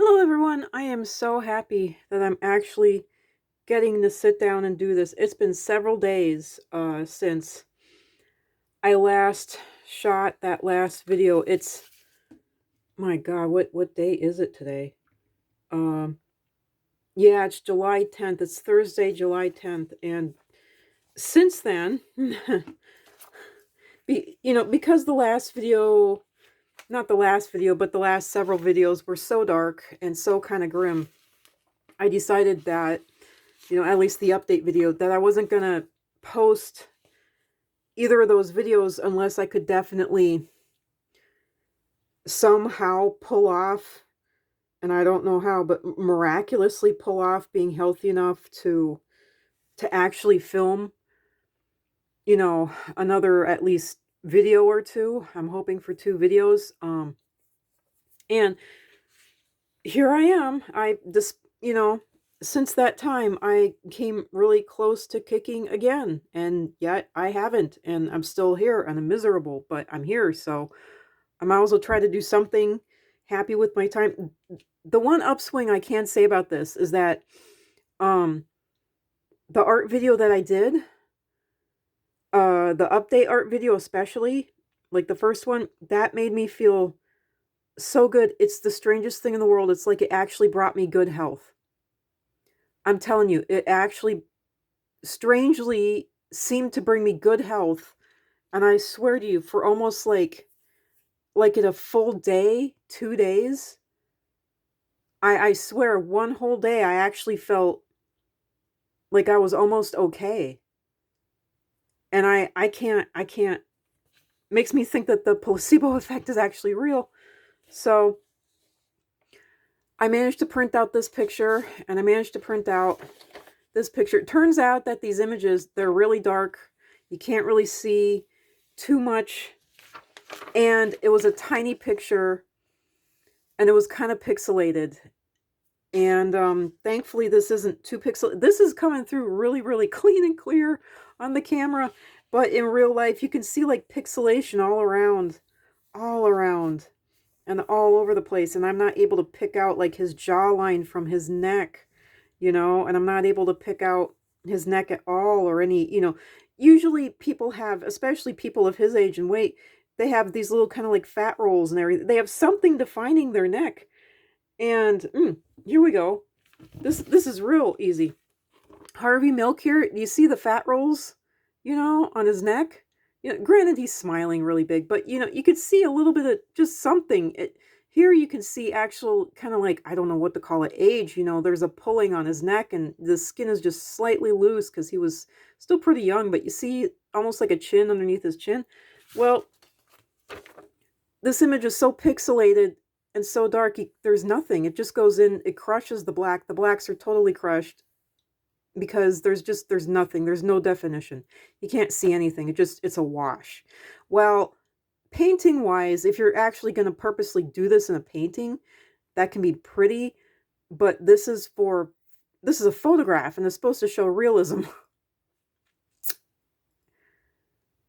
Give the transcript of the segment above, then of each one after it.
Hello, everyone. I am so happy that I'm actually getting to sit down and do this. It's been several days since I last shot that last video. It's my God, what day is it today? Um, yeah, it's July 10th. It's Thursday, July 10th, and since then, because the last video, not the last video, but the last several videos were so dark and so kind of grim, I decided that at least the update video, that I wasn't going to post either of those videos unless I could definitely somehow pull off, and I don't know how, but miraculously pull off being healthy enough to actually film, another at least video or two. I'm hoping for two videos. And here I am. I just, since that time, I came really close to kicking again, and yet I haven't, and I'm still here, and I'm miserable, but I'm here, so I might as well try to do something happy with my time. The one upswing I can say about this is that um, the art video that I did, the update art video especially, like the first one, that made me feel so good. It's the strangest thing in the world. It's like it actually brought me good health. I'm telling you, it actually strangely seemed to bring me good health. And I swear to you, for almost like in a full day, 2 days, I swear one whole day I actually felt like I was almost okay. And I can't makes me think that the placebo effect is actually real. So I managed to print out this picture, and I managed to print out this picture. It turns out that these images, they're really dark. You can't really see too much. And it was a tiny picture, and it was kind of pixelated. And thankfully, this isn't too pixel. This is coming through really, really clean and clear on the camera. But in real life, you can see like pixelation all around, and all over the place. And I'm not able to pick out like his jawline from his neck, and I'm not able to pick out his neck at all, or any, usually people have, especially people of his age and weight, they have these little kind of like fat rolls and everything. They have something defining their neck. And here we go. This is real easy. Harvey Milk here. Do you see the fat rolls, on his neck? Granted he's smiling really big, but you could see a little bit of just something. Here you can see actual kind of like, I don't know what to call it, age. There's a pulling on his neck, and the skin is just slightly loose because he was still pretty young, but you see almost like a chin underneath his chin. Well, this image is so pixelated and so dark, there's nothing. It just goes in, it crushes the black. The blacks are totally crushed because there's nothing. There's no definition. You can't see anything. It's a wash. Well, painting wise, if you're actually going to purposely do this in a painting, that can be pretty, but this is a photograph, and it's supposed to show realism.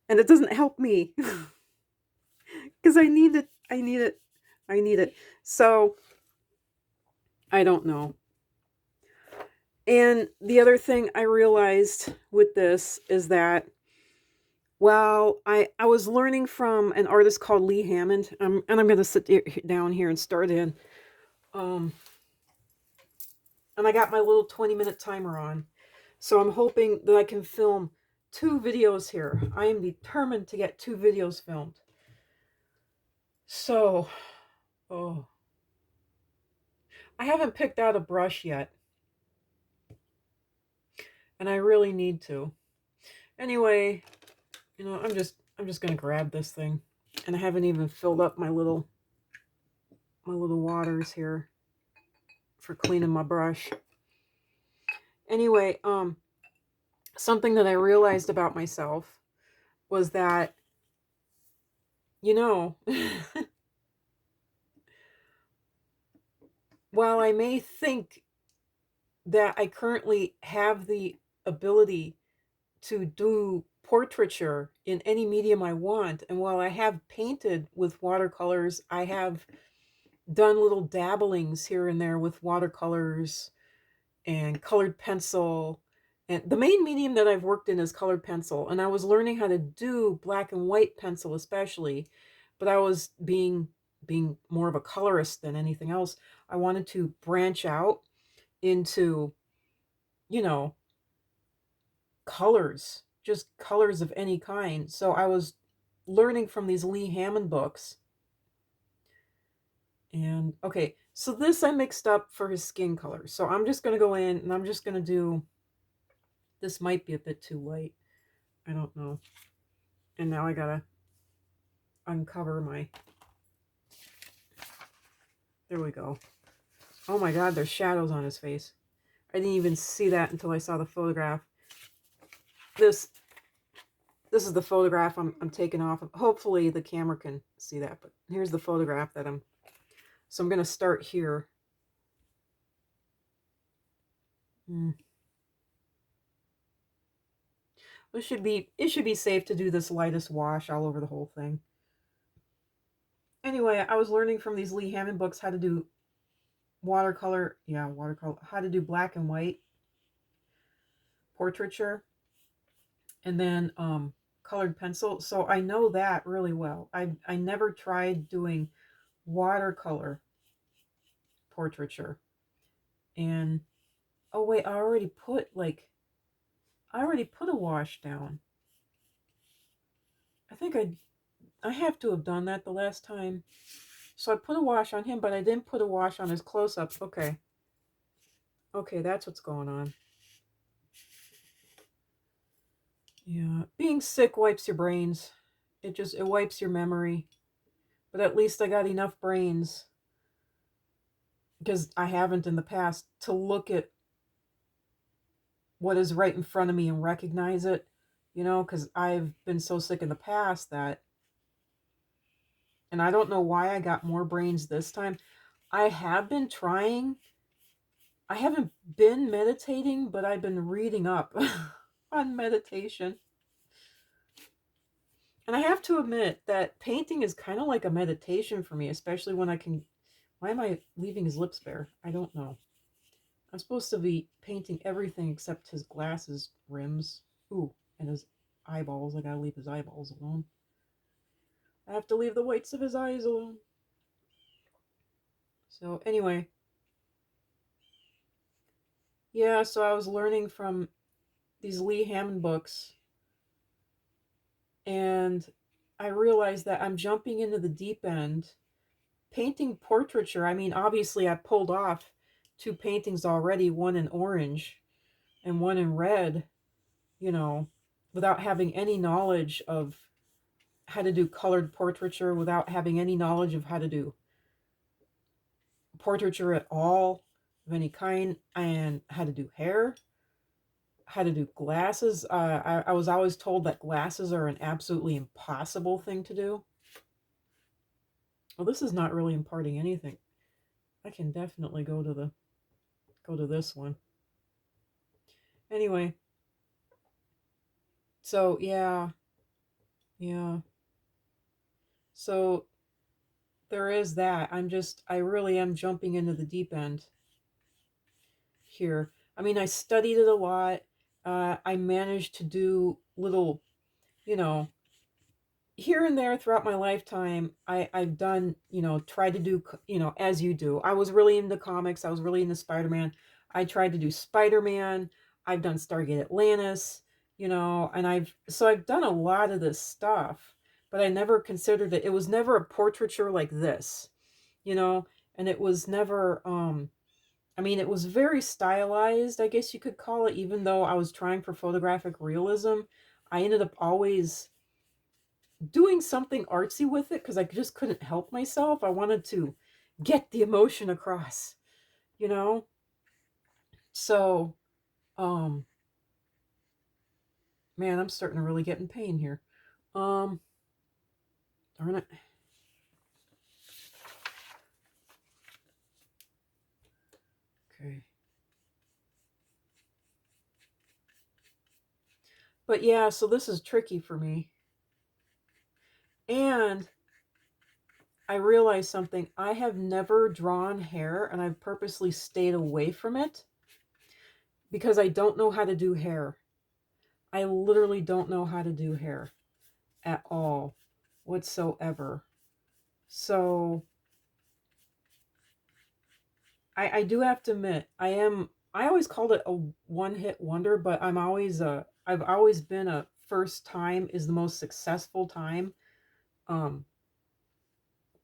And it doesn't help me because I need it. I need it. I need it. So I don't know. And the other thing I realized with this is that, well, I was learning from an artist called Lee Hammond, and I'm going to sit down here and start in. And I got my little 20-minute timer on. So I'm hoping that I can film 2 videos here. I am determined to get 2 videos filmed. So, oh, I haven't picked out a brush yet, and I really need to. Anyway, I'm just gonna grab this thing, and I haven't even filled up my little waters here for cleaning my brush. Anyway, something that I realized about myself was that, while I may think that I currently have the ability to do portraiture in any medium I want, and while I have painted with watercolors, I have done little dabblings here and there with watercolors and colored pencil. And the main medium that I've worked in is colored pencil. And I was learning how to do black and white pencil especially, but I was being more of a colorist than anything else. I wanted to branch out into, you know, colors, just colors of any kind. So I was learning from these Lee Hammond books. And okay, so this I mixed up for his skin color. So I'm just going to go in and I'm just going to do, this might be a bit too light. I don't know. And now I got to uncover my, there we go. Oh my God, there's shadows on his face. I didn't even see that until I saw the photograph. This is the photograph I'm taking off. Hopefully the camera can see that, but here's the photograph that so I'm going to start here. It should be safe to do this lightest wash all over the whole thing. Anyway, I was learning from these Lee Hammond books how to do watercolor, how to do black and white portraiture, and then colored pencil. So I know that really well. I never tried doing watercolor portraiture. And oh wait, I already put a wash down. I think I have to have done that the last time. So I put a wash on him, but I didn't put a wash on his close-up. Okay. Okay, that's what's going on. Yeah, being sick wipes your brains. It wipes your memory. But at least I got enough brains, because I haven't in the past, to look at what is right in front of me and recognize it, because I've been so sick in the past that, and I don't know why I got more brains this time. I have been trying, I haven't been meditating, but I've been reading up on meditation. And I have to admit that painting is kind of like a meditation for me, especially when I can. Why am I leaving his lips bare? I don't know. I'm supposed to be painting everything except his glasses rims. Ooh, and his eyeballs. I gotta leave his eyeballs alone. I have to leave the whites of his eyes alone. So anyway. Yeah, so I was learning from these Lee Hammond books. And I realized that I'm jumping into the deep end. Painting portraiture, I mean, obviously I pulled off 2 paintings already, one in orange and one in red, without having any knowledge of how to do colored portraiture, without having any knowledge of how to do portraiture at all, of any kind, and how to do hair, how to do glasses. I was always told that glasses are an absolutely impossible thing to do. Well, this is not really imparting anything. I can definitely go to this one. Anyway, so yeah. So there is that. I really am jumping into the deep end here. I mean, I studied it a lot. I managed to do little, you know, here and there throughout my lifetime. I've done, tried to do, as you do. I was really into comics. I was really into Spider-Man. I tried to do Spider-Man. I've done Stargate Atlantis, and I've done a lot of this stuff, but I never considered it. It was never a portraiture like this, and it was never, I mean, it was very stylized, I guess you could call it, even though I was trying for photographic realism. I ended up always doing something artsy with it because I just couldn't help myself. I wanted to get the emotion across, you know? So, um, man, I'm starting to really get in pain here. Darn it. Okay. But yeah, so this is tricky for me. And I realized something. I have never drawn hair, and I've purposely stayed away from it because I don't know how to do hair. I literally don't know how to do hair at all whatsoever. So I do have to admit, I always called it a one-hit wonder, but I've always been a first time is the most successful time um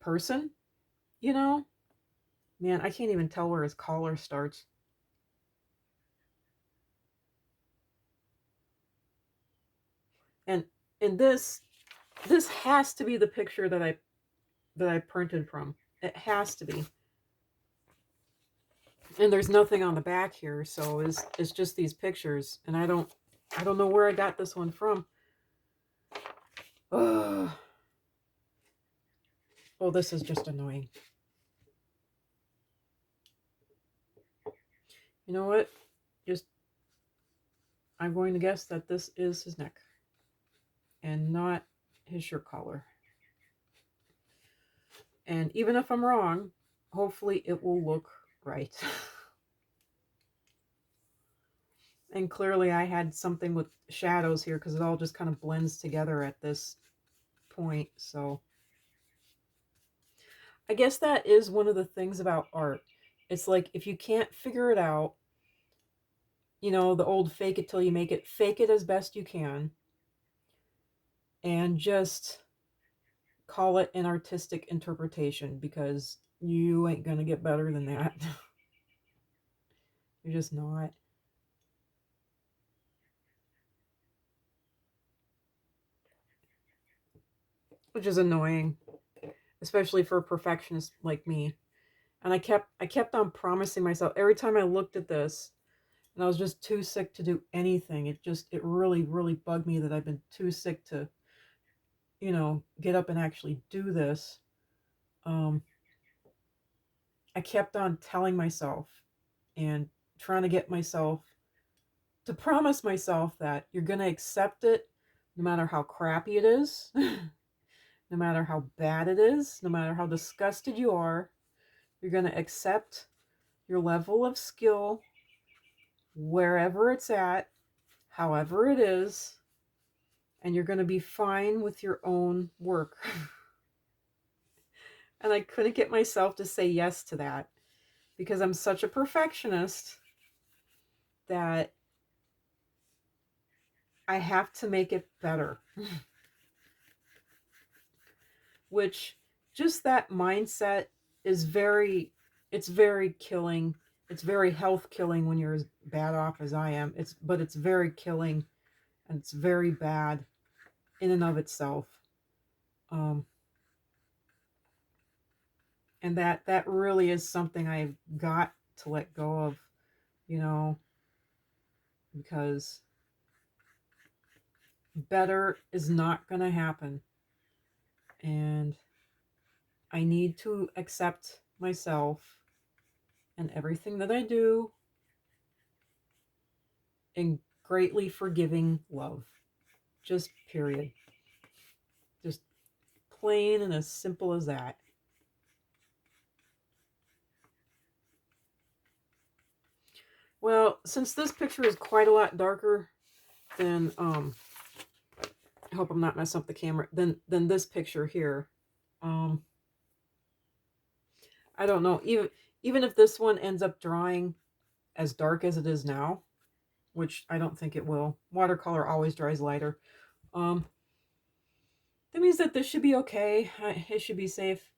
person, you know? Man, I can't even tell where his collar starts. And and this has to be the picture that I printed from. It has to be. And there's nothing on the back here, so it's just these pictures, and I don't know where I got this one from. Oh, oh, this is just annoying. You know what? Just I'm going to guess that this is his neck and not his shirt collar. And even if I'm wrong, hopefully it will look right. And clearly I had something with shadows here because it all just kind of blends together at this point. So I guess that is one of the things about art. It's like if you can't figure it out, you know, the old fake it till you make it, fake it as best you can and just call it an artistic interpretation because you ain't going to get better than that. You're just not. Which is annoying, especially for a perfectionist like me. And I kept on promising myself every time I looked at this, and I was just too sick to do anything. It really, really bugged me that I've been too sick to, you know, get up and actually do this. Um, I kept on telling myself and trying to get myself to promise myself that you're going to accept it no matter how crappy it is, no matter how bad it is, no matter how disgusted you are. You're going to accept your level of skill wherever it's at, however it is, and you're going to be fine with your own work. And I couldn't get myself to say yes to that because I'm such a perfectionist that I have to make it better. Which just that mindset is it's very killing. It's very health killing when you're as bad off as I am. But it's very killing and it's very bad in and of itself. Um, and that really is something I've got to let go of, you know, because better is not going to happen. And I need to accept myself and everything that I do in greatly forgiving love. Just period. Just plain and as simple as that. Well, since this picture is quite a lot darker than I hope I'm not messing up the camera, than this picture here. I don't know. Even if this one ends up drawing as dark as it is now, which I don't think it will. Watercolor always dries lighter. That means that this should be okay. It should be safe.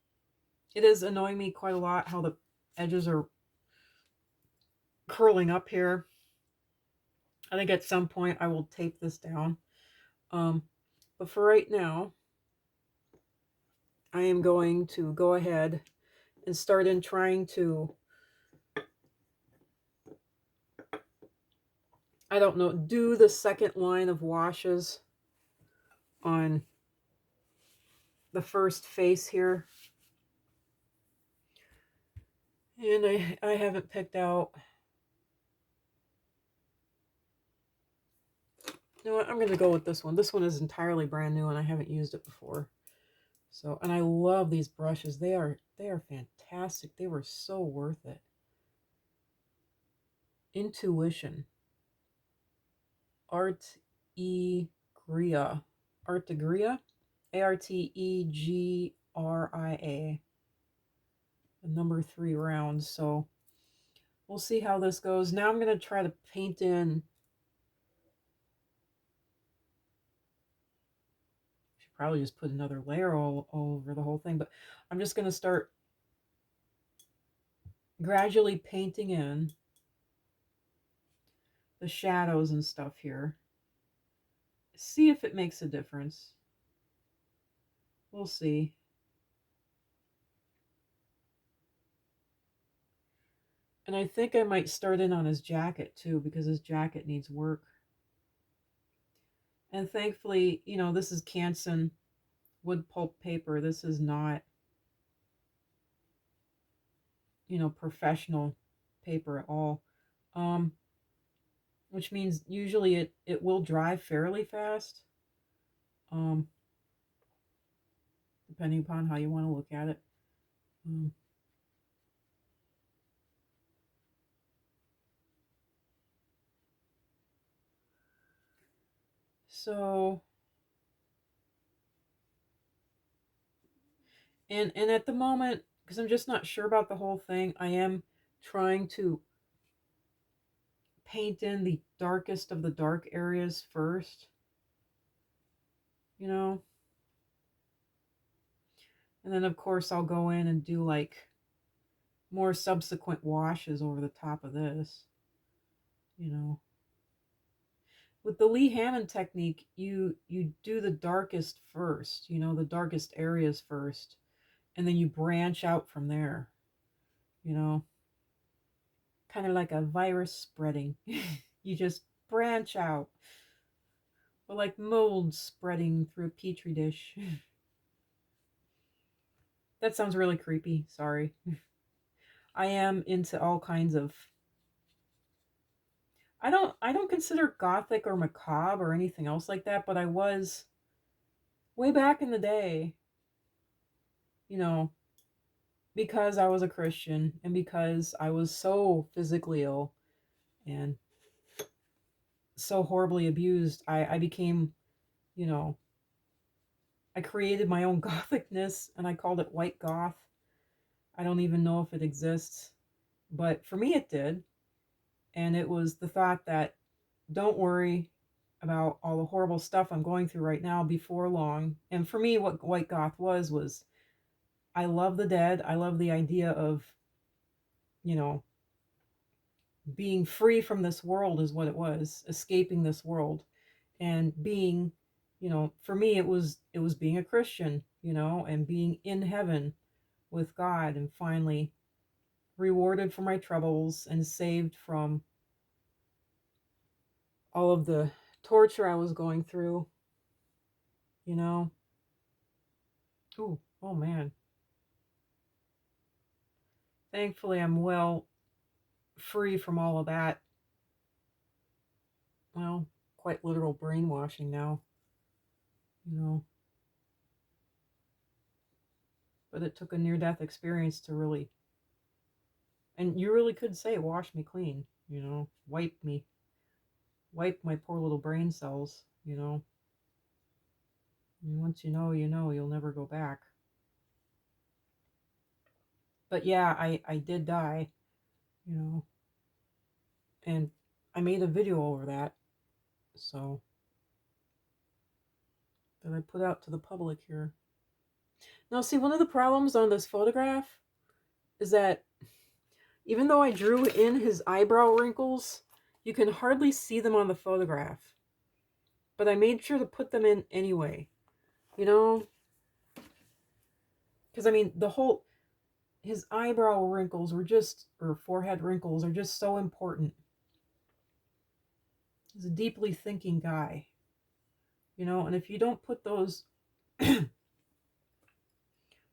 It is annoying me quite a lot how the edges are curling up here. I think at some point I will tape this down. But for right now, I am going to go ahead and start in trying to, I don't know, do the second line of washes on the first face here. And I haven't picked out, you know what, I'm going to go with this one. This one is entirely brand new and I haven't used it before. So, and I love these brushes. They are fantastic. They were so worth it. Intuition. Artegria. Artegria. Artegria. The number 3 rounds. So we'll see how this goes. Now I'm going to try to paint in. Should probably just put another layer all over the whole thing, but I'm just going to start gradually painting in the shadows and stuff here. See if it makes a difference. We'll see. And I think I might start in on his jacket too, because his jacket needs work. And thankfully, you know, this is Canson wood pulp paper. This is not, you know, professional paper at all. Which means usually it will dry fairly fast. Depending upon how you want to look at it. So, and at the moment, because I'm just not sure about the whole thing, I am trying to paint in the darkest of the dark areas first. You know? And then, of course, I'll go in and do like more subsequent washes over the top of this. You know? With the Lee Hammond technique, you do the darkest first, you know, the darkest areas first, and then you branch out from there, you know, kind of like a virus spreading. You just branch out, or like mold spreading through a petri dish. That sounds really creepy. Sorry. I am into all kinds of. I don't consider gothic or macabre or anything else like that, but I was way back in the day, you know, because I was a Christian and because I was so physically ill and so horribly abused, I became, you know, I created my own gothicness and I called it white goth. I don't even know if it exists, but for me it did. And it was the thought that don't worry about all the horrible stuff I'm going through right now before long. And for me, what white goth was I love the dead. I love the idea of, you know, being free from this world is what it was, escaping this world and being, you know, for me it was being a Christian, you know, and being in heaven with God and finally rewarded for my troubles and saved from all of the torture I was going through, you know. Ooh, oh man. Thankfully I'm well free from all of that. Well, quite literal brainwashing now, you know. But it took a near death experience to really, and you really could say wash me clean, you know, wipe my poor little brain cells, you know. And once you know, you'll never go back. But yeah, I did die, you know, and I made a video over that, so that I put out to the public here. Now, see, one of the problems on this photograph is that even though I drew in his eyebrow wrinkles, you can hardly see them on the photograph. But I made sure to put them in anyway, you know? Because, I mean, his eyebrow wrinkles were just, or forehead wrinkles are just so important. He's a deeply thinking guy, you know? And if you don't put those,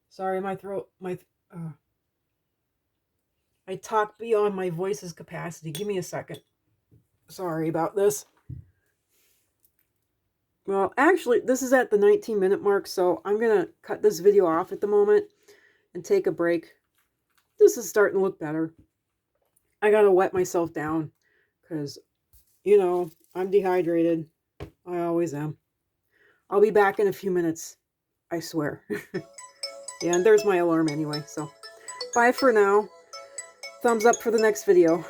sorry, my throat, I talk beyond my voice's capacity. Give me a second. Sorry about this. Well, actually, this is at the 19-minute mark, so I'm going to cut this video off at the moment and take a break. This is starting to look better. I got to wet myself down because, you know, I'm dehydrated. I always am. I'll be back in a few minutes. I swear. Yeah, and there's my alarm anyway, so bye for now. Thumbs up for the next video.